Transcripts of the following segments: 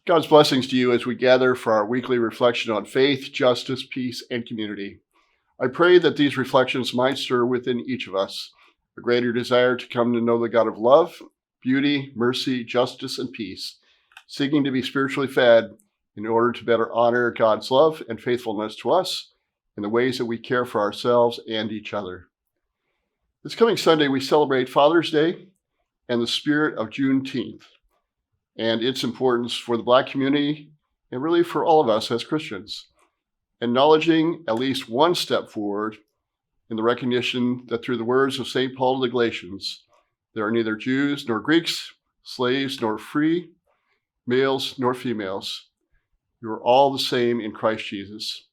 God's blessings to you as we gather for our weekly reflection on faith, justice, peace, and community. I pray that these reflections might stir within each of us a greater desire to come to know the God of love, beauty, mercy, justice, and peace, seeking to be spiritually fed in order to better honor God's love and faithfulness to us in the ways that we care for ourselves and each other. This coming Sunday, we celebrate Father's Day and the spirit of Juneteenth, and its importance for the Black community and really for all of us as Christians, acknowledging at least one step forward in the recognition that through the words of St. Paul to the Galatians, there are neither Jews nor Greeks, slaves nor free, males nor females. You are all the same in Christ Jesus.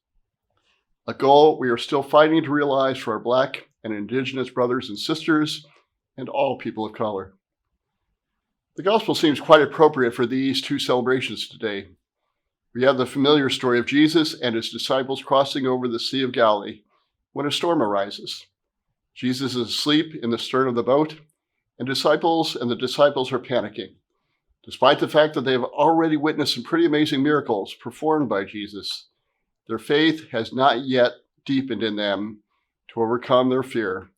A goal we are still fighting to realize for our Black and indigenous brothers and sisters and all people of color. The gospel seems quite appropriate for these two celebrations today. We have the familiar story of Jesus and his disciples crossing over the Sea of Galilee when a storm arises. Jesus is asleep in the stern of the boat, and the disciples are panicking, despite the fact that they have already witnessed some pretty amazing miracles performed by Jesus. Their faith has not yet deepened in them to overcome their fear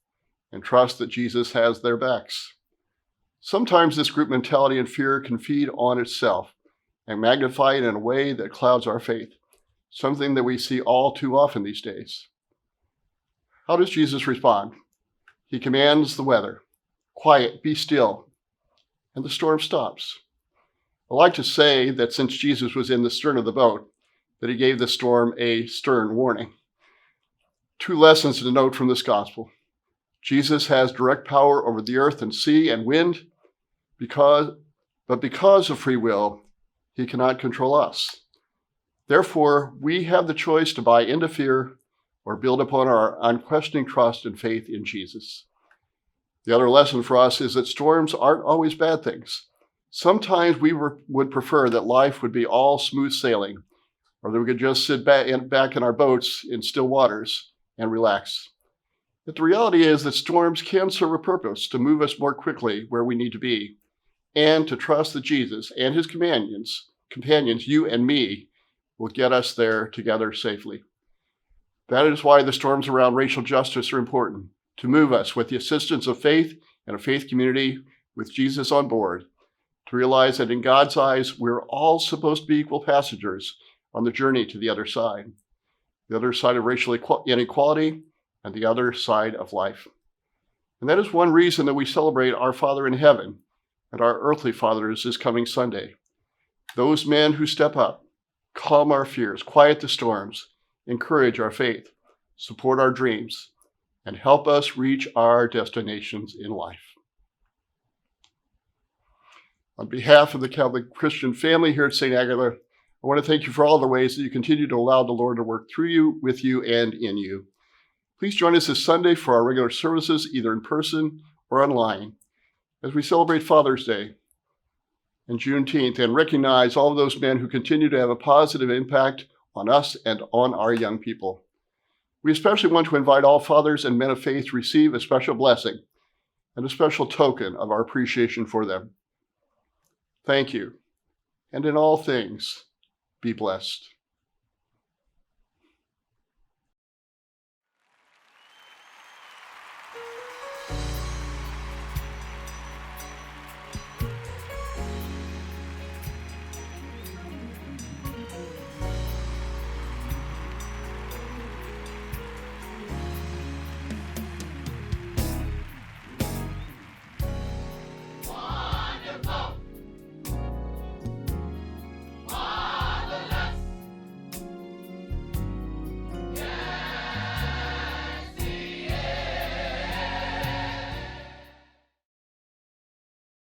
and trust that Jesus has their backs. Sometimes this group mentality and fear can feed on itself and magnify it in a way that clouds our faith, something that we see all too often these days. How does Jesus respond? He commands the weather, "Quiet, be still," and the storm stops. I like to say that since Jesus was in the stern of the boat, that he gave the storm a stern warning. Two lessons to note from this gospel. Jesus has direct power over the earth and sea and wind, but because of free will, he cannot control us. Therefore, we have the choice to buy into fear or build upon our unquestioning trust and faith in Jesus. The other lesson for us is that storms aren't always bad things. Sometimes we would prefer that life would be all smooth sailing, or that we could just sit back in our boats in still waters and relax. But the reality is that storms can serve a purpose to move us more quickly where we need to be, and to trust that Jesus and his companions, you and me, will get us there together safely. That is why the storms around racial justice are important, to move us with the assistance of faith and a faith community with Jesus on board, to realize that in God's eyes, we're all supposed to be equal passengers on the journey to the other side of racial inequality, and the other side of life. And that is one reason that we celebrate our Father in heaven and our earthly fathers this coming Sunday. Those men who step up, calm our fears, quiet the storms, encourage our faith, support our dreams, and help us reach our destinations in life. On behalf of the Catholic Christian family here at St. Agatha, I want to thank you for all the ways that you continue to allow the Lord to work through you, with you, and in you. Please join us this Sunday for our regular services, either in person or online, as we celebrate Father's Day and Juneteenth and recognize all of those men who continue to have a positive impact on us and on our young people. We especially want to invite all fathers and men of faith to receive a special blessing and a special token of our appreciation for them. Thank you, and in all things, be blessed.